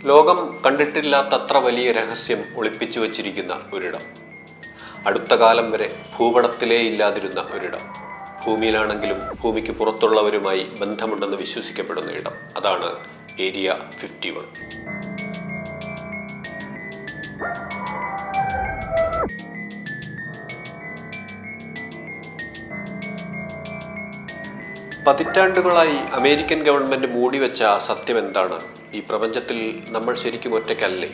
ലോകം കണ്ടിട്ടില്ലാത്തത്ര വലിയ രഹസ്യം ഒളിപ്പിച്ചു വച്ചിരിക്കുന്ന ഒരിടം. അടുത്ത കാലം വരെ ഭൂപടത്തിലേ ഇല്ലാതിരുന്ന ഒരിടം. ഭൂമിയിലാണെങ്കിലും ഭൂമിക്ക് പുറത്തുള്ളവരുമായി ബന്ധമുണ്ടെന്ന് വിശ്വസിക്കപ്പെടുന്ന ഇടം. അതാണ് ഏരിയ 51. പതിറ്റാണ്ടുകളായി അമേരിക്കൻ ഗവൺമെന്റ് മൂടിവെച്ച ആ സത്യം എന്താണ്? ഈ പ്രപഞ്ചത്തിൽ നമ്മൾ ശരിക്കും ഒറ്റയ്ക്കല്ലേ?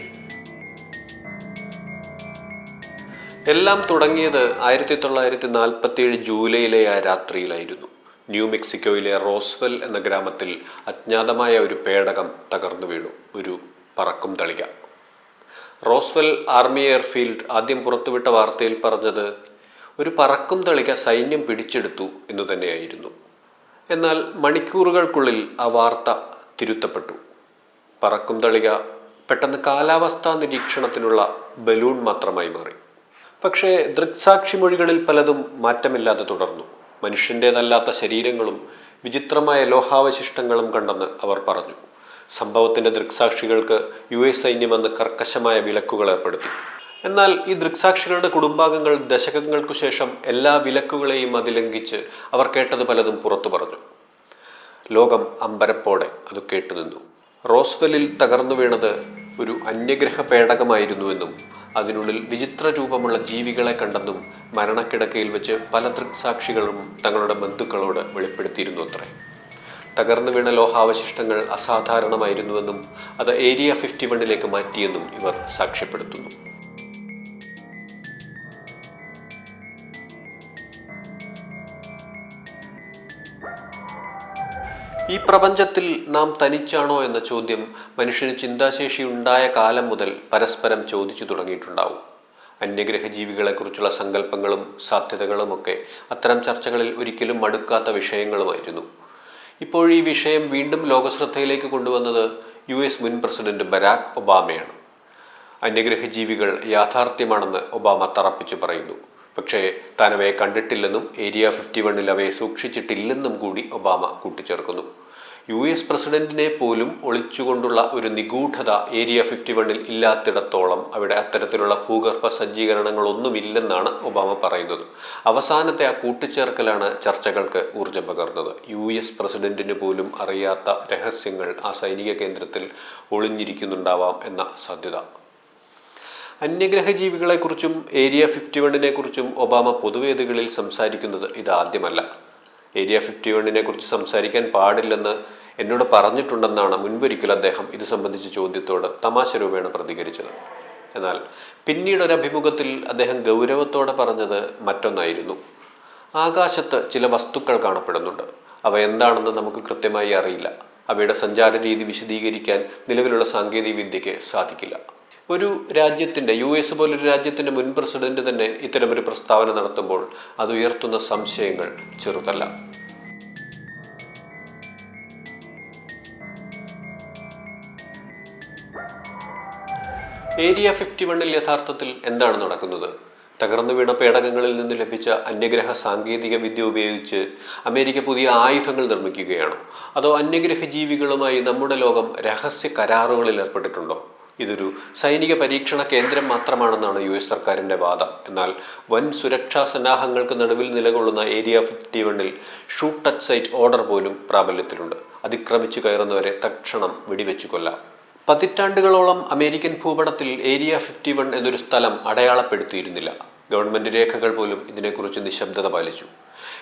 എല്ലാം തുടങ്ങിയത് 1947 ജൂലൈയിലെ ആ രാത്രിയിലായിരുന്നു. ന്യൂ മെക്സിക്കോയിലെ റോസ്വെൽ എന്ന ഗ്രാമത്തിൽ അജ്ഞാതമായ ഒരു പേടകം തകർന്നു വീണു. ഒരു പറക്കും തളിക. റോസ്വെൽ ആർമി എയർഫീൽഡ് ആദ്യം പുറത്തുവിട്ട വാർത്തയിൽ പറഞ്ഞത് ഒരു പറക്കും തളിക സൈന്യം പിടിച്ചെടുത്തു എന്നു തന്നെയായിരുന്നു. എന്നാൽ മണിക്കൂറുകൾക്കുള്ളിൽ ആ വാർത്ത തിരുത്തപ്പെട്ടു. പറക്കും തളിക പെട്ടെന്ന് കാലാവസ്ഥാ നിരീക്ഷണത്തിനുള്ള ബലൂൺ മാത്രമായി മാറി. പക്ഷേ ദൃക്സാക്ഷി മൊഴികളിൽ പലതും മാറ്റമില്ലാതെ തുടർന്നു. മനുഷ്യൻ്റേതല്ലാത്ത ശരീരങ്ങളും വിചിത്രമായ ലോഹാവശിഷ്ടങ്ങളും കണ്ടെന്ന് അവർ പറഞ്ഞു. സംഭവത്തിൻ്റെ ദൃക്സാക്ഷികൾക്ക് US സൈന്യം അന്ന് കർക്കശമായ വിലക്കുകൾ ഏർപ്പെടുത്തി. എന്നാൽ ഈ ദൃക്സാക്ഷികളുടെ കുടുംബാംഗങ്ങൾ ദശകങ്ങൾക്കു ശേഷം എല്ലാ വിലക്കുകളെയും അതിലംഘിച്ച് അവർ കേട്ടത് പലതും പുറത്തു പറഞ്ഞു. ലോകം അമ്പരപ്പോടെ അത് കേട്ടുനിന്നു. റോസ്വെല്ലിൽ തകർന്നു വീണത് ഒരു അന്യഗ്രഹ പേടകമായിരുന്നുവെന്നും അതിനുള്ളിൽ വിചിത്ര രൂപമുള്ള ജീവികളെ കണ്ടെന്നും മരണക്കിടക്കയിൽ വെച്ച് പല ദൃക്സാക്ഷികളും തങ്ങളുടെ ബന്ധുക്കളോട് വെളിപ്പെടുത്തിയിരുന്നു അത്രേ. തകർന്നു വീണ ലോഹാവശിഷ്ടങ്ങൾ അസാധാരണമായിരുന്നുവെന്നും അത് ഏരിയ 51ലേക്ക് മാറ്റിയെന്നും ഇവർ സാക്ഷ്യപ്പെടുത്തുന്നു. ഈ പ്രപഞ്ചത്തിൽ നാം തനിച്ചാണോ എന്ന ചോദ്യം മനുഷ്യന് ചിന്താശേഷി ഉണ്ടായ കാലം മുതൽ പരസ്പരം ചോദിച്ചു തുടങ്ങിയിട്ടുണ്ടാവും. അന്യഗ്രഹ ജീവികളെക്കുറിച്ചുള്ള സങ്കല്പങ്ങളും സാധ്യതകളുമൊക്കെ അത്തരം ചർച്ചകളിൽ ഒരിക്കലും മടുക്കാത്ത വിഷയങ്ങളുമായിരുന്നു. ഇപ്പോൾ ഈ വിഷയം വീണ്ടും ലോകശ്രദ്ധയിലേക്ക് കൊണ്ടുവന്നത് US മുൻ പ്രസിഡന്റ് ബരാക് ഒബാമയാണ്. അന്യഗ്രഹ ജീവികൾ യാഥാർത്ഥ്യമാണെന്ന് ഒബാമ തറപ്പിച്ചു പറയുന്നു. പക്ഷേ താൻ അവയെ കണ്ടിട്ടില്ലെന്നും ഏരിയ 51ൽ അവയെ സൂക്ഷിച്ചിട്ടില്ലെന്നും കൂടി ഒബാമ കൂട്ടിച്ചേർക്കുന്നു. US പ്രസിഡന്റിനെ പോലും ഒളിച്ചുകൊണ്ടുള്ള ഒരു നിഗൂഢത ഏരിയ 51ൽ ഇല്ലാത്തിടത്തോളം അവിടെ അത്തരത്തിലുള്ള ഭൂഗർഭ സജ്ജീകരണങ്ങളൊന്നുമില്ലെന്നാണ് ഒബാമ പറയുന്നത്. അവസാനത്തെ ആ കൂട്ടിച്ചേർക്കലാണ് ചർച്ചകൾക്ക് ഊർജം പകർന്നത്. US പ്രസിഡന്റിന് പോലും അറിയാത്ത രഹസ്യങ്ങൾ ആ സൈനിക കേന്ദ്രത്തിൽ ഒളിഞ്ഞിരിക്കുന്നുണ്ടാവാം എന്ന സാധ്യത. അന്യഗ്രഹ ജീവികളെക്കുറിച്ചും ഏരിയ 51നെ കുറിച്ചും ഒബാമ പൊതുവേദികളിൽ സംസാരിക്കുന്നത് ഇതാദ്യമല്ല. ഏരിയ 51നെ കുറിച്ച് സംസാരിക്കാൻ പാടില്ലെന്ന് എന്നോട് പറഞ്ഞിട്ടുണ്ടെന്നാണ് മുൻപൊരിക്കൽ അദ്ദേഹം ഇത് സംബന്ധിച്ച ചോദ്യത്തോട് തമാശ രൂപേണ പ്രതികരിച്ചത്. എന്നാൽ പിന്നീടൊരഭിമുഖത്തിൽ അദ്ദേഹം ഗൗരവത്തോടെ പറഞ്ഞത് മറ്റൊന്നായിരുന്നു. ആകാശത്ത് ചില വസ്തുക്കൾ കാണപ്പെടുന്നുണ്ട്. അവ എന്താണെന്ന് നമുക്ക് കൃത്യമായി അറിയില്ല. അവയുടെ സഞ്ചാര രീതി വിശദീകരിക്കാൻ നിലവിലുള്ള സാങ്കേതിക വിദ്യയ്ക്ക് സാധിക്കില്ല. ഒരു രാജ്യത്തിൻ്റെ US പോലൊരു രാജ്യത്തിൻ്റെ മുൻ പ്രസിഡന്റ് തന്നെ ഇത്തരമൊരു പ്രസ്താവന നടത്തുമ്പോൾ അത് ഉയർത്തുന്ന സംശയങ്ങൾ ചെറുതല്ല. ഏരിയ 51ൽ യഥാർത്ഥത്തിൽ എന്താണ് നടക്കുന്നത്? തകർന്നു വീണ പേടകങ്ങളിൽ നിന്ന് ലഭിച്ച അന്യഗ്രഹ സാങ്കേതിക വിദ്യ ഉപയോഗിച്ച് അമേരിക്ക പുതിയ ആയുധങ്ങൾ നിർമ്മിക്കുകയാണോ? അതോ അന്യഗ്രഹ ജീവികളുമായി നമ്മുടെ ലോകം രഹസ്യ കരാറുകളിൽ ഏർപ്പെട്ടിട്ടുണ്ടോ? ഇതൊരു സൈനിക പരീക്ഷണ കേന്ദ്രം മാത്രമാണെന്നാണ് US സർക്കാരിൻ്റെ വാദം. എന്നാൽ വൻ സുരക്ഷാ സന്നാഹങ്ങൾക്ക് നടുവിൽ നിലകൊള്ളുന്ന ഏരിയ 51ൽ ഷൂട്ട് ടച്ച് സൈറ്റ് ഓർഡർ പോലും പ്രാബല്യത്തിലുണ്ട്. അതിക്രമിച്ചു കയറുന്നവരെ തക്ഷണം വെടിവെച്ചു കൊല്ലാം. പതിറ്റാണ്ടുകളോളം അമേരിക്കൻ ഭൂപടത്തിൽ ഏരിയ 51 എന്നൊരു സ്ഥലം അടയാളപ്പെടുത്തിയിരുന്നില്ല. ഗവൺമെന്റ് രേഖകൾ പോലും ഇതിനെക്കുറിച്ച് നിശബ്ദത പാലിച്ചു.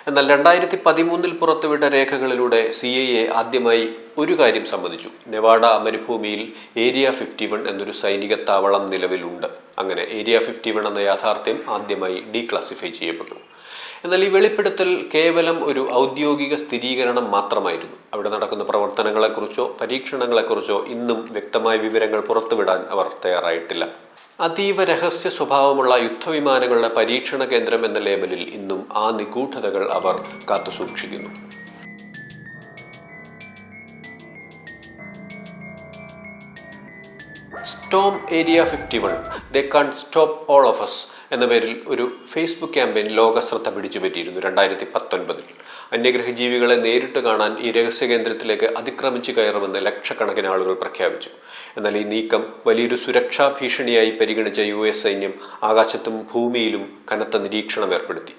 എന്നാൽ 2013 പുറത്തുവിട്ട രേഖകളിലൂടെ CIA ആദ്യമായി ഒരു കാര്യം സമ്മതിച്ചു. നെവാഡ മരുഭൂമിയിൽ ഏരിയ 51 എന്നൊരു സൈനിക താവളം നിലവിലുണ്ട്. അങ്ങനെ ഏരിയ 51 എന്ന യാഥാർത്ഥ്യം ആദ്യമായി ഡീക്ലാസിഫൈ ചെയ്യപ്പെട്ടു. എന്നാൽ ഈ വെളിപ്പെടുത്തൽ കേവലം ഒരു ഔദ്യോഗിക സ്ഥിരീകരണം മാത്രമായിരുന്നു. അവിടെ നടക്കുന്ന പ്രവർത്തനങ്ങളെക്കുറിച്ചോ പരീക്ഷണങ്ങളെക്കുറിച്ചോ ഇന്നും വ്യക്തമായ വിവരങ്ങൾ പുറത്തുവിടാൻ അവർ തയ്യാറായിട്ടില്ല. അതീവ രഹസ്യ സ്വഭാവമുള്ള യുദ്ധവിമാനങ്ങളുടെ പരീക്ഷണ കേന്ദ്രം എന്ന ലേബലിൽ ഇന്നും ആ നിഗൂഢതകൾ അവർ കാത്തുസൂക്ഷിക്കുന്നു. Storm area 51 they can't stop all of us എന്ന പേരിൽ ഒരു ഫേസ്ബുക്ക് ക്യാമ്പയിൻ ലോക ശ്രദ്ധ പിടിച്ചുപറ്റിയിരുന്നു 2019. അന്യഗ്രഹ ജീവികളെ നേരിട്ട് കാണാൻ ഈ രഹസ്യ കേന്ദ്രത്തിലേക്ക് അതിക്രമിച്ചു കയറുമെന്ന് ലക്ഷക്കണക്കിന് ആളുകൾ പ്രഖ്യാപിച്ചു. എന്നാൽ ഈ നീക്കം വലിയൊരു സുരക്ഷാ ഭീഷണിയായി പരിഗണിച്ച US സൈന്യം ആകാശത്തും ഭൂമിയിലും കനത്ത നിരീക്ഷണം ഏർപ്പെടുത്തി.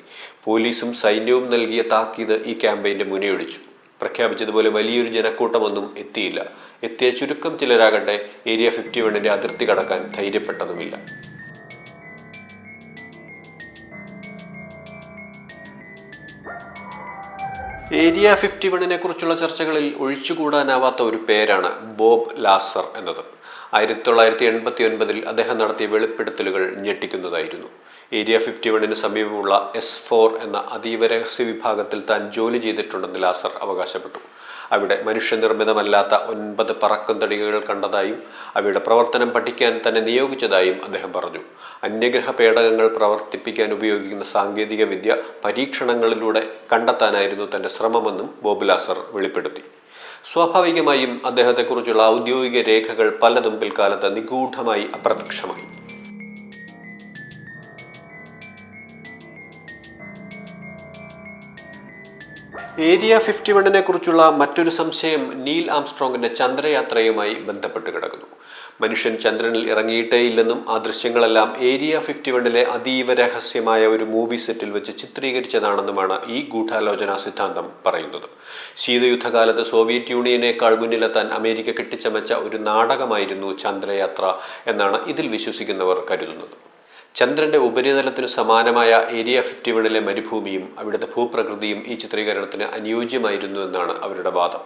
പോലീസും സൈന്യവും നൽകിയ താക്കീത് ഈ ക്യാമ്പയിന്റെ മുനയൊടിച്ചു. പ്രഖ്യാപിച്ചതുപോലെ വലിയൊരു ജനക്കൂട്ടമൊന്നും എത്തിയില്ല. എത്തിയ ചുരുക്കം ചിലരാകട്ടെ ഏരിയ 51 അതിർത്തി കടക്കാൻ ധൈര്യപ്പെട്ടതുമില്ല. ഏരിയ 51 കുറിച്ചുള്ള ചർച്ചകളിൽ ഒഴിച്ചുകൂടാനാവാത്ത ഒരു പേരാണ് ബോബ് ലാസർ എന്നത്. 1989 അദ്ദേഹം നടത്തിയ വെളിപ്പെടുത്തലുകൾ ഞെട്ടിക്കുന്നതായിരുന്നു. ഏരിയ 51 സമീപമുള്ള S4 എന്ന അതീവ രഹസ്യ വിഭാഗത്തിൽ താൻ ജോലി ചെയ്തിട്ടുണ്ടെന്ന് ലാസർ അവകാശപ്പെട്ടു. അവിടെ മനുഷ്യനിർമ്മിതമല്ലാത്ത 9 പറക്കും തടികകൾ കണ്ടതായും അവയുടെ പ്രവർത്തനം പഠിക്കാൻ തന്നെ നിയോഗിച്ചതായും അദ്ദേഹം പറഞ്ഞു. അന്യഗ്രഹ പേടകങ്ങൾ പ്രവർത്തിപ്പിക്കാൻ ഉപയോഗിക്കുന്ന സാങ്കേതിക വിദ്യ പരീക്ഷണങ്ങളിലൂടെ കണ്ടെത്താനായിരുന്നു തന്റെ ശ്രമമെന്നും ബോബ് ലാസർ വെളിപ്പെടുത്തി. സ്വാഭാവികമായും അദ്ദേഹത്തെക്കുറിച്ചുള്ള ഔദ്യോഗിക രേഖകൾ പലതും പിൽക്കാലത്ത് നിഗൂഢമായി അപ്രത്യക്ഷമായി. ഏരിയ 51 കുറിച്ചുള്ള മറ്റൊരു സംശയം നീൽ ആംസ്ട്രോങ്ങിന്റെ ചന്ദ്രയാത്രയുമായി ബന്ധപ്പെട്ട് കിടക്കുന്നു. മനുഷ്യൻ ചന്ദ്രനിൽ ഇറങ്ങിയിട്ടേയില്ലെന്നും ആ ദൃശ്യങ്ങളെല്ലാം ഏരിയ 51 അതീവ രഹസ്യമായ ഒരു മൂവി സെറ്റിൽ വെച്ച് ചിത്രീകരിച്ചതാണെന്നുമാണ് ഈ ഗൂഢാലോചനാ സിദ്ധാന്തം പറയുന്നത്. ശീതയുദ്ധകാലത്ത് സോവിയറ്റ് യൂണിയനേക്കാൾ മുന്നിലെത്താൻ അമേരിക്ക കെട്ടിച്ചമച്ച ഒരു നാടകമായിരുന്നു ചന്ദ്രയാത്ര എന്നാണ് ഇതിൽ വിശ്വസിക്കുന്നവർ കരുതുന്നത്. ചന്ദ്രന്റെ ഉപരിതലത്തിന് സമാനമായ ഏരിയ 51 മരുഭൂമിയും അവിടുത്തെ ഭൂപ്രകൃതിയും ഈ ചിത്രീകരണത്തിന് അനുയോജ്യമായിരുന്നു എന്നാണ് അവരുടെ വാദം.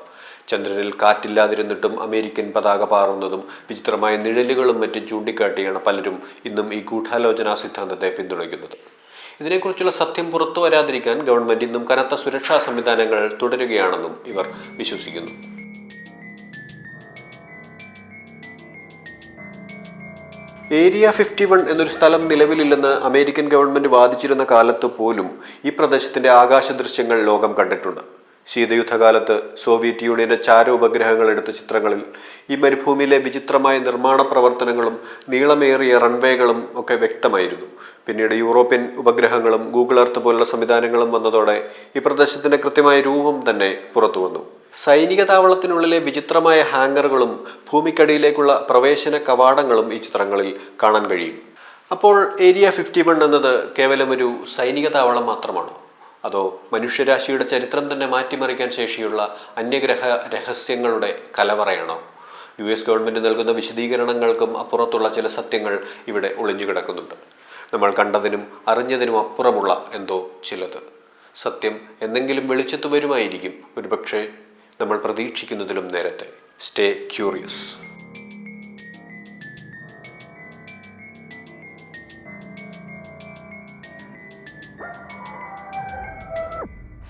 ചന്ദ്രനിൽ കാറ്റില്ലാതിരുന്നിട്ടും അമേരിക്കൻ പതാക പാറുന്നതും വിചിത്രമായ നിഴലുകളും മറ്റും ചൂണ്ടിക്കാട്ടിയാണ് പലരും ഇന്നും ഈ ഗൂഢാലോചനാ സിദ്ധാന്തത്തെ പിന്തുണയ്ക്കുന്നത്. ഇതിനെക്കുറിച്ചുള്ള സത്യം പുറത്തു വരാതിരിക്കാൻ ഗവൺമെന്റ് ഇന്നും കനത്ത സുരക്ഷാ സംവിധാനങ്ങൾ തുടരുകയാണെന്നും ഇവർ വിശ്വസിക്കുന്നു. ഏരിയ 51 എന്നൊരു സ്ഥലം നിലവിലില്ലെന്ന് അമേരിക്കൻ ഗവൺമെന്റ് വാദിച്ചിരുന്ന കാലത്ത് പോലും ഈ പ്രദേശത്തിന്റെ ആകാശ ദൃശ്യങ്ങൾ ലോകം കണ്ടിട്ടുണ്ട്. ശീതയുദ്ധകാലത്ത് സോവിയറ്റ് യൂണിയന്റെ ചാര ഉപഗ്രഹങ്ങൾ എടുത്ത ചിത്രങ്ങളിൽ ഈ മരുഭൂമിയിലെ വിചിത്രമായ നിർമ്മാണ പ്രവർത്തനങ്ങളും നീളമേറിയ റൺവേകളും ഒക്കെ വ്യക്തമായിരുന്നു. പിന്നീട് യൂറോപ്യൻ ഉപഗ്രഹങ്ങളും ഗൂഗിൾ എർത്ത് പോലുള്ള സംവിധാനങ്ങളും വന്നതോടെ ഈ പ്രദേശത്തിന്റെ കൃത്യമായ രൂപം തന്നെ പുറത്തു വന്നു. സൈനിക താവളത്തിനുള്ളിലെ വിചിത്രമായ ഹാങ്ങറുകളും ഭൂമിക്കടിയിലേക്കുള്ള പ്രവേശന കവാടങ്ങളും ഈ ചിത്രങ്ങളിൽ കാണാൻ കഴിയും. അപ്പോൾ ഏരിയ 51 എന്നത് കേവലം ഒരു സൈനിക താവളം മാത്രമാണോ? അതോ മനുഷ്യരാശിയുടെ ചരിത്രം തന്നെ മാറ്റിമറിക്കാൻ ശേഷിയുള്ള അന്യഗ്രഹ രഹസ്യങ്ങളുടെ കലവറയാണോ? US ഗവൺമെന്റ് നൽകുന്ന വിശദീകരണങ്ങൾക്കും അപ്പുറത്തുള്ള ചില സത്യങ്ങൾ ഇവിടെ ഒളിഞ്ഞു കിടക്കുന്നുണ്ട്. നമ്മൾ കണ്ടതിനും അറിഞ്ഞതിനും അപ്പുറമുള്ള എന്തോ ചിലത്. സത്യം എന്നെങ്കിലും വെളിച്ചത്ത് വരുമായിരിക്കും, ഒരുപക്ഷെ നമ്മൾ പ്രതീക്ഷിക്കുന്നതിലും നേരത്തെ. Stay curious.